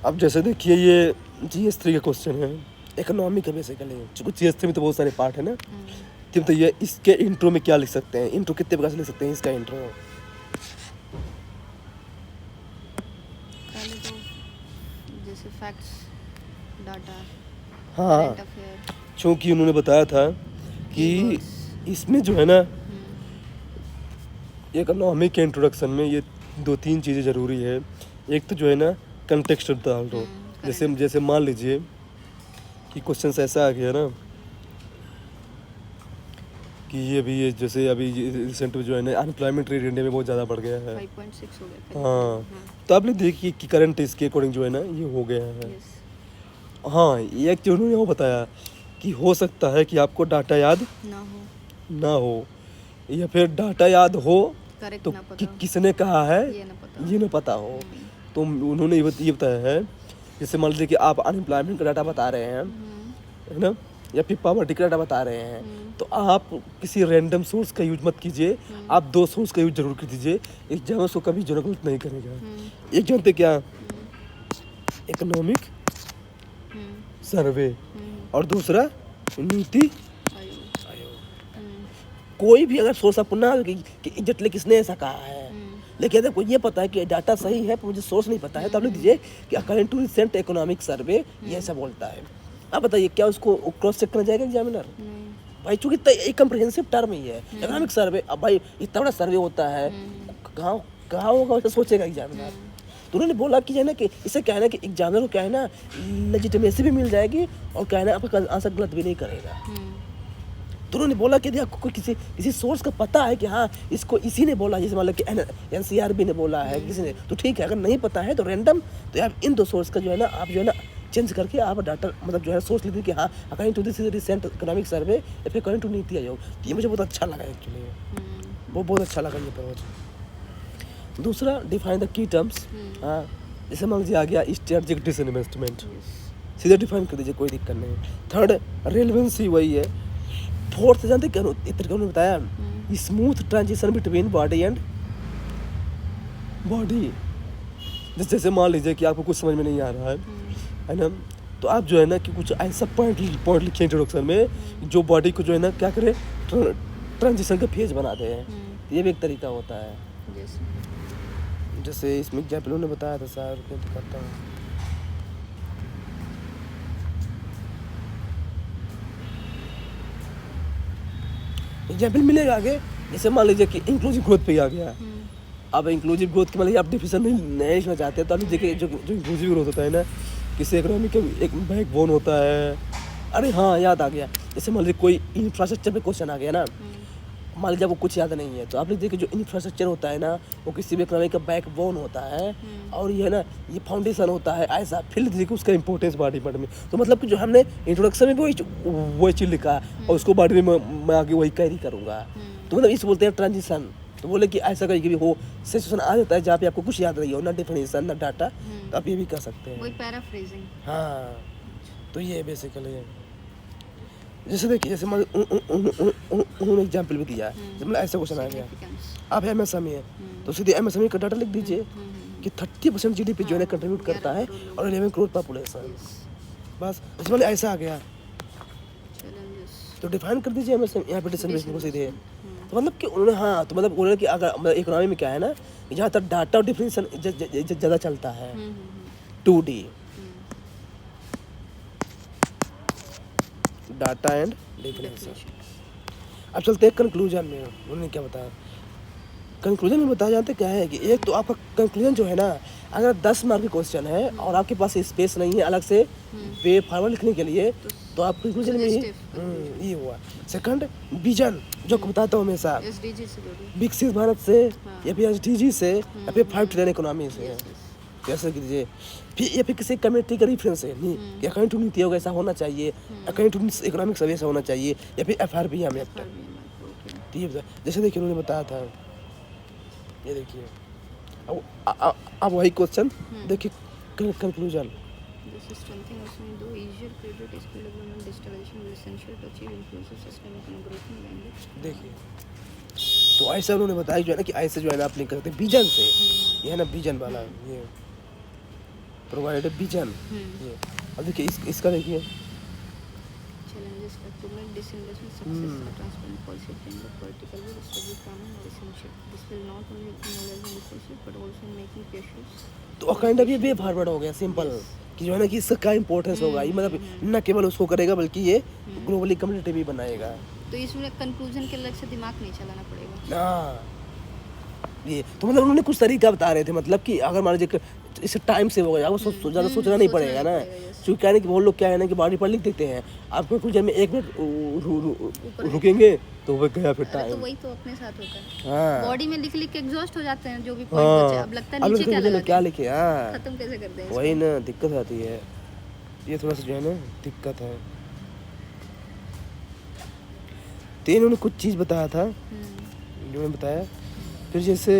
अब जैसे देखिए ये GS3 का क्वेश्चन है, इकोनॉमी का बेसिकली। चूँकि GS3 में तो बहुत सारे पार्ट है ना, तो बताइए इसके इंट्रो में क्या लिख सकते हैं? इंट्रो कितने प्रकार से लिख सकते हैं इसका इंट्रो? पहले तो जैसे फैक्ट्स, डाटा, हाँ, करंट अफेयर, चूँकि उन्होंने बताया था कि कीवर्ड्स। इसमें जो है ना इकोनॉमी के इंट्रोडक्शन में ये 2-3 चीज़ें ज़रूरी है। एक तो जो है ना कंटेक्स्ट डाल दो। जैसे जैसे मान लीजिए कि क्वेश्चन ऐसा आ गया ना कि ये जैसे अभी रिसेंट में जो है ना अनएम्प्लॉयमेंट रेट इंडिया में बहुत ज़्यादा बढ़ गया है। 5.6 हो गया। हाँ, तो आपने देखिए कि करंट इसके अकॉर्डिंग जो है ना ये हो गया है। यस। हाँ, ये एक चीज़ उन्होंने वो बताया कि हो सकता है कि आपको डाटा याद ना हो या फिर डाटा याद हो करेक्ट तो ना पता हो, किसने कहा है ये ना पता पता हो। तो उन्होंने ये बताया है, जैसे मान लीजिए कि आप अनएम्प्लॉयमेंट का डाटा बता रहे हैं, है ना, या फिर पॉवर्टी का डाटा बता रहे हैं, तो आप किसी रैंडम सोर्स का यूज मत कीजिए, आप 2 सोर्स का यूज जरूर कर दीजिए। एग्जाम को कभी जरूरत नहीं करेगा। एक जानते क्या, इकोनॉमिक सर्वे और दूसरा नीति आयोग। कोई भी अगर सोर्स आपको ना कि एग्जैक्टली किसने ऐसा कहा है, लेकिन अगर कोई ये पता है कि डाटा सही है पर मुझे सोर्स नहीं पता है, तो आप लिख दीजिए कि according to recent economic survey ये ऐसा बोलता है। आप बताइए क्या उसको क्रॉस चेक करना जाएगा एग्जामिनर? भाई चूंकि एक कम्प्रिहेंसिव टर्म ही है इकोनॉमिक सर्वे। अब भाई इतना बड़ा सर्वे होता है, कहाँ होगा वैसे सोचेगा एग्जामिनर। तो उन्होंने बोला कि है ना कि इसे क्या है ना कि एग्जामिनर को क्या है ना लेजिटिमेसी भी मिल जाएगी और क्या है ना आपका आंसर गलत भी नहीं करेगा। तो उन्होंने बोला कि आपको कोई किसी सोर्स का पता है कि हाँ इसको इसी ने बोला, जैसे मान लो कि NCRB ने बोला है किसी ने, तो ठीक है। अगर नहीं पता है तो रैंडम, तो आप इन 2 सोर्स का जो है ना आप जो है ना चेंज करके आप डाटा मतलब जो है सोर्स लीजिए कि हाँ according to this recent economic survey या फिर अकॉर्डिंग टू नीति आयोग। ये मुझे बहुत अच्छा लगा एक्चुअली, वो बहुत अच्छा लगा ये अप्रोच। दूसरा डिफाइन द की टर्म्स। हाँ, जैसे मान लीजिए आ गया स्ट्रेटेजिक डिसइन्वेस्टमेंट, सीधे डिफाइन कर दीजिए, कोई दिक्कत नहीं। थर्ड रेलेवेंसी वही है। फोर्थ जानते क्या उन्होंने बताया, smooth transition between body and body. जैसे मान लीजिए कि आपको कुछ समझ में नहीं आ रहा है ना, तो आप जो है ना कि कुछ ऐसा पॉइंट लिखिए इंट्रोडक्शन में जो बॉडी को जो है ना क्या करे ट्रांजिशन का फेज बना दे। ये भी एक तरीका होता है। जैसे इसमें एग्जाम्पल उन्होंने बताया था सर, क्या दिखाता हूँ। एग्जाम्पल मिलेगा आगे। जैसे मान लीजिए कि इंक्लूसिव ग्रोथ पे आ गया। अब इंक्लूसिव ग्रोथ के मतलब आप डिफिनेशन नहीं लिखना चाहते तो आप देखिए जो इंक्लूसिव ग्रोथ होता है ना, किसी इकोनॉमी का एक बैकबोन होता है। अरे हाँ, याद आ गया। जैसे मान लीजिए कोई इंफ्रास्ट्रक्चर पे क्वेश्चन आ गया ना, मान लीजिए आपको कुछ याद नहीं है, तो आप देखिए जो इंफ्रास्ट्रक्चर होता है ना वो किसी भी इकोनॉमी का बैकबोन होता है और ये ना ये फाउंडेशन होता है। ऐसा फिर देखिए उसका इंपॉर्टेंस बॉडी पार्ट में। तो मतलब कि जो हमने इंट्रोडक्शन में वही चीज़ लिखा और उसको बॉडी में मैं आगे वही कैरी करूँगा। तो मतलब इस बोलते हैं ट्रांजिशन। तो बोले कि ऐसा कहीं भी हो सिचुएशन आ जाता है जहाँ पे आपको कुछ याद नहीं हो, ना डेफिनेशन ना डाटा, तो आप ये भी कर सकते हैं। वही पैराफ्रेजिंग। हाँ, तो ये बेसिकली है। जैसे देखिए जैसे उन्होंने एग्जाम्पल भी दिया है, मतलब ऐसा क्वेश्चन आ गया, आप MSME है तो सीधे MSME का डाटा लिख दीजिए कि 30% GDP जो है कंट्रीब्यूट करता है और 11 करोड़ पॉपुलेशन। बस इसमें ऐसा आ गया तो डिफाइन कर दीजिए MSME यहाँ पे डिसइन्वेस्टमेंट को सीधे। तो मतलब कि उन्होंने हाँ तो मतलब उन्होंने कि अगर इकोनॉमी में क्या है ना, जहाँ तक डाटा और डिफिनेशन ज़्यादा चलता है 2D डाटा एंड डेफिनेशन। अब चलते हैं कंक्लूजन में। उन्होंने क्या बताया, कंक्लूजन में बताया जानते क्या है कि एक तो आपका कंक्लूजन जो है ना, अगर 10 मार्क के क्वेश्चन है और आपके पास स्पेस नहीं है अलग से वे फॉर्मूला लिखने के लिए, तो आप कंक्लूजन में ही ये हुआ। सेकंड विजन, जो बताता हूँ हमेशा, विकसित भारत से या फिर SDG से या फिर 5 ट्रिलियन इकोनॉमी से, कैसे कीजिए। फिर किसी कमेटी का रेफरेंस है नहीं कि अकॉर्डिंग टू नीति आयोग ऐसा होना चाहिए, अकॉर्डिंग टू इकोनॉमिक सर्वे ऐसा होना चाहिए, या फिर FRBM एक्ट। तो ये जैसे देखिए उन्होंने बताया था, ये देखिए अब वही क्वेश्चन देखिए कंक्लूजन। देखिए तो ऐसा उन्होंने बताया जो है ना कि ऐसे जो है ना आप लिंक करते हैं विजन से, ये है ना विजन वाला ये। Provide a vision. ये अब देखिए इसका देखिए challenges to make disinvestment success, a transparent policy framework, political will, strategic planning are essential. This will not only help in mobilizing resources but also in making patients. तो kind of ये way forward हो गया simple कि जो है ना कि इसका क्या इंपॉर्टेंस होगा, ये मतलब न केवल उसको करेगा बल्कि ये ग्लोबली कम्युनिटी भी बनाएगा। तो इसमें कंक्लूजन के अलग से दिमाग नहीं चलाना पड़ेगा। हाँ ये तो मतलब उन्होंने कुछ तरीका बता रहे थे, मतलब कि अगर मान लीजिए इससे टाइम सेव हो गया, आपको ज़्यादा सोचना नहीं पड़ेगा ना, क्योंकि क्या है कि वो लोग क्या है ना कि बॉडी पर लिख देते हैं, आपको कुछ में 1 मिनट रुकेंगे तो वो गया फिर अरे टाइम। तो वही तो अपने साथ होता है, हाँ बॉडी में लिख लिख के एग्जॉस्ट हो जाते हैं जो भी पॉइंट बचे। अब लगता है नीचे क्या लगा क्या लिखे, हाँ खत्म कैसे कर दें वही ना दिक्कत आती है, ये थोड़ा सा जो है ना दिक्कत है। तो इन्होंने कुछ चीज़ बताया था जो मैंने बताया, फिर जैसे